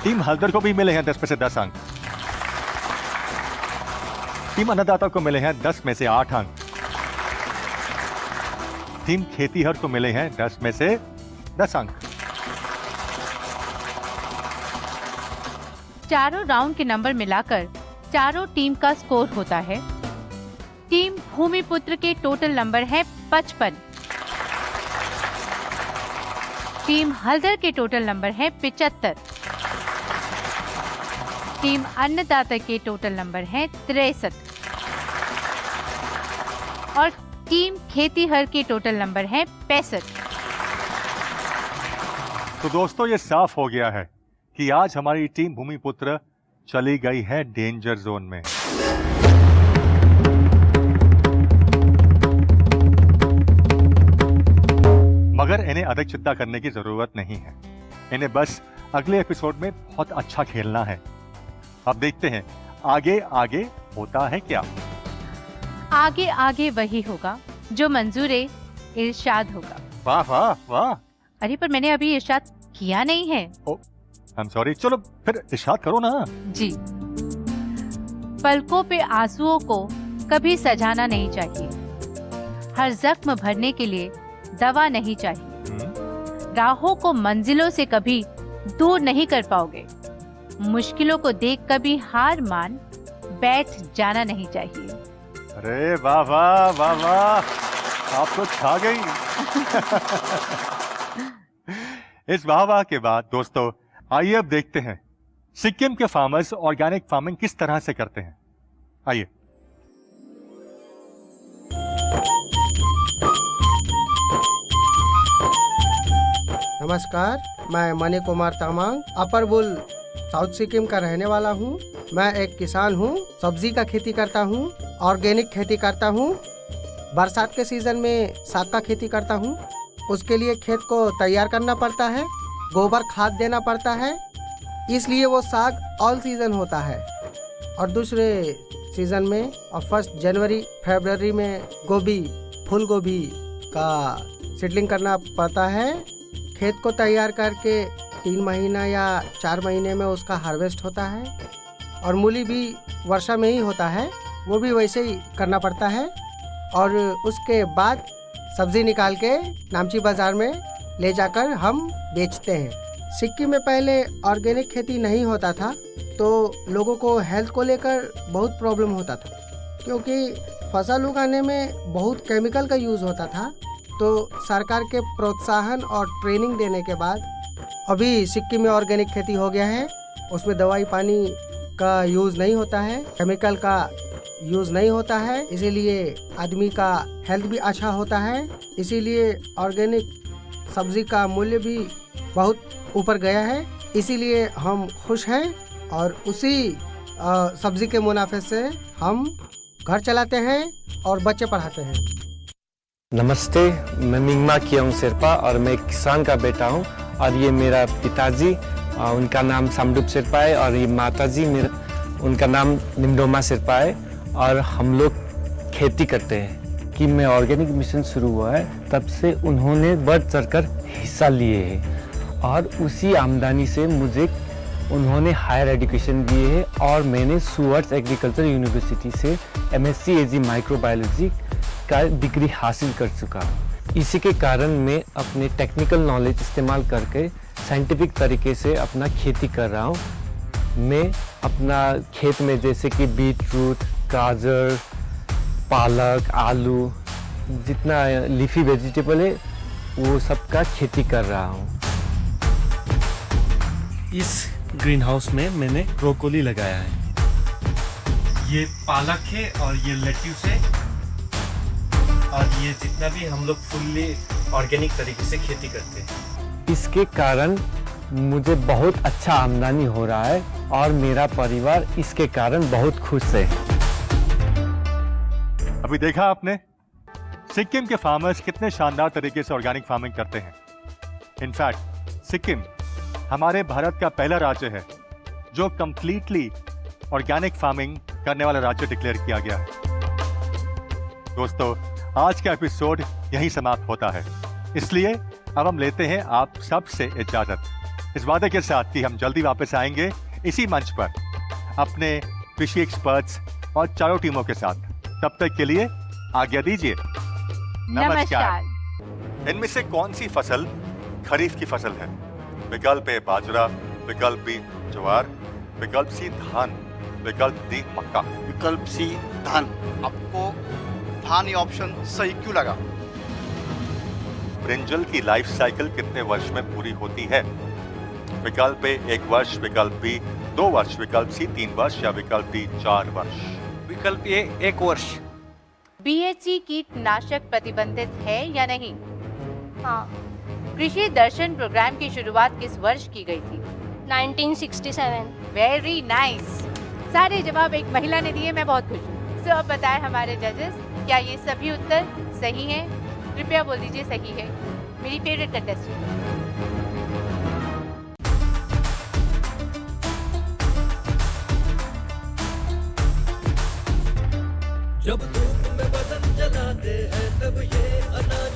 C: टीम हल्दर को भी मिले हैं 10 में से 10 अंक। टीम अन्नदाता को मिले हैं 10 में से 8 अंक। टीम खेतीहर को मिले हैं 10 में से 10 अंक।
B: चारों राउंड के नंबर मिलाकर चारों टीम का स्कोर होता है। टीम भूमिपुत्र के टोटल नंबर है 55। टीम हल्दर के टोटल नंबर है 75। टीम अन्नदाता के टोटल नंबर है 63 और टीम खेतीहर के टोटल नंबर है 65।
C: तो दोस्तों ये साफ हो गया है कि आज हमारी टीम भूमिपुत्र चली गई है डेंजर जोन में। मगर इन्हें अधिक चिंता करने की जरूरत नहीं है। इन्हें बस अगले एपिसोड में बहुत अच्छा खेलना है। अब देखते हैं आगे आगे होता है क्या।
B: आगे आगे वही होगा जो मंजूरे इरशाद होगा।
C: वाह वाह वाह।
B: अरे पर मैंने अभी इरशाद किया नहीं है।
C: I'm sorry, चलो फिर इरशाद करो ना।
B: जी, पलकों पे आंसुओं को कभी सजाना नहीं चाहिए। हर जख्म भरने के लिए दवा नहीं चाहिए। राहों को मंजिलों से कभी दूर नहीं कर पाओगे। मुश्किलों को देख कभी हार मान बैठ जाना नहीं चाहिए।
C: अरे वाह वाह वाह वाह, आप तो छा गई। इस वाह वाह के बाद दोस्तों आइए अब देखते हैं सिक्किम के फार्मर्स ऑर्गेनिक फार्मिंग किस तरह से करते हैं। आइए।
L: नमस्कार, मैं मणि कुमार तामांग अपर बुल साउथ सिक्किम का रहने वाला हूँ। मैं एक किसान हूँ, सब्जी का खेती करता हूँ, ऑर्गेनिक खेती करता हूँ। बरसात के सीजन में साग का खेती करता हूँ। उसके लिए खेत को तैयार करना पड़ता है, गोबर खाद देना पड़ता है, इसलिए वो साग ऑल सीजन होता है। और दूसरे सीजन में और 1 जनवरी फरवरी में गोभी, फूल गोभी का सीडलिंग करना पड़ता है। खेत को तैयार करके 3 महीना या 4 महीने में उसका हार्वेस्ट होता है। और मूली भी वर्षा में ही होता है, वो भी वैसे ही करना पड़ता है। और उसके बाद सब्जी निकाल के नामची बाज़ार में ले जाकर हम बेचते हैं। सिक्किम में पहले ऑर्गेनिक खेती नहीं होता था, तो लोगों को हेल्थ को लेकर बहुत प्रॉब्लम होता था, क्योंकि फसल उगाने में बहुत केमिकल का यूज़ होता था। तो सरकार के प्रोत्साहन और ट्रेनिंग देने के बाद अभी सिक्किम में ऑर्गेनिक खेती हो गया है। उसमें दवाई पानी का यूज़ नहीं होता है, केमिकल का यूज़ नहीं होता है, इसीलिए आदमी का हेल्थ भी अच्छा होता है। इसीलिए ऑर्गेनिक सब्जी का मूल्य भी बहुत ऊपर गया है। इसीलिए हम खुश हैं और उसी सब्जी के मुनाफे से हम घर चलाते हैं और बच्चे पढ़ाते हैं।
M: नमस्ते, मैं मिंगमा कियोंग शेरपा और मैं एक किसान का बेटा हूँ। और ये मेरा पिताजी, उनका नाम सामडुप शेरपा है, और ये माताजी उनका नाम निमडोमा शेरपा है। और हम लोग खेती करते हैं। कि मैं ऑर्गेनिक मिशन शुरू हुआ है तब से उन्होंने बढ़ चढ़कर हिस्सा लिए हैं, और उसी आमदनी से मुझे उन्होंने हायर एजुकेशन दिए है। और मैंने सुअर्ट्स एग्रीकल्चर यूनिवर्सिटी से MSc AG माइक्रोबायोलॉजी का डिग्री हासिल कर चुका हूँ। इसी के कारण मैं अपने टेक्निकल नॉलेज इस्तेमाल करके साइंटिफिक तरीके से अपना खेती कर रहा हूँ। मैं अपना खेत में जैसे कि बीट रूट, गाजर, पालक, आलू, जितना लीफी वेजिटेबल है वो सब का खेती कर रहा हूँ।
N: इस ग्रीन हाउस में मैंने ब्रोकोली लगाया है। ये पालक है और ये लेट्यूस है, और ये जितना भी हम लोग फुल्ली ऑर्गेनिक तरीके से खेती करते हैं।
M: इसके कारण मुझे बहुत अच्छा आमदनी हो रहा है और मेरा परिवार इसके कारण बहुत खुश है।
C: अभी देखा आपने सिक्किम के फार्मर्स कितने शानदार तरीके से ऑर्गेनिक फार्मिंग करते हैं। इनफैक्ट सिक्किम हमारे भारत का पहला राज्य है जो कंप्लीटली ऑर्गेनिक फार्मिंग करने वाला राज्य डिक्लेयर किया गया है। दोस्तों, आज का एपिसोड यहीं समाप्त होता है, इसलिए अब हम लेते हैं आप सब से इजाजत, इस वादे के साथ कि हम जल्दी वापस आएंगे इसी मंच पर अपने कृषि एक्सपर्ट्स और चारों टीमों के साथ। तब तक के लिए आज्ञा दीजिए।
B: नमस्कार।
C: इनमें से कौन सी फसल खरीफ की फसल है? विकल्प ए बाजरा, विकल्प बी ज्वार, विकल्प सी धान, विकल्प डी मक्का।
G: विकल्प सी धान। आपको धान ये ऑप्शन सही क्यों लगा?
C: ब्रिंजल की लाइफ साइकिल कितने वर्ष में पूरी होती है? विकल्प ए 1 वर्ष, विकल्प बी 2 वर्ष, विकल्प सी 3 वर्ष या विकल्प डी 4 वर्ष।
G: विकल्प ए 1 वर्ष।
B: बीएचसी कीटनाशक प्रतिबंधित है या नहीं?
E: हाँ।
B: कृषि दर्शन प्रोग्राम की शुरुआत किस वर्ष की गई थी?
E: 1967।
B: Very nice. सारे जवाब एक महिला ने दिए, मैं बहुत खुश हूँ। अब बताएं हमारे जजेस, क्या ये सभी उत्तर सही हैं? कृपया बोल दीजिए सही है। मेरी फेवरेट कंटेस्टेंट।
A: जब धूप में बदन जलाते हैं तब ये अनाज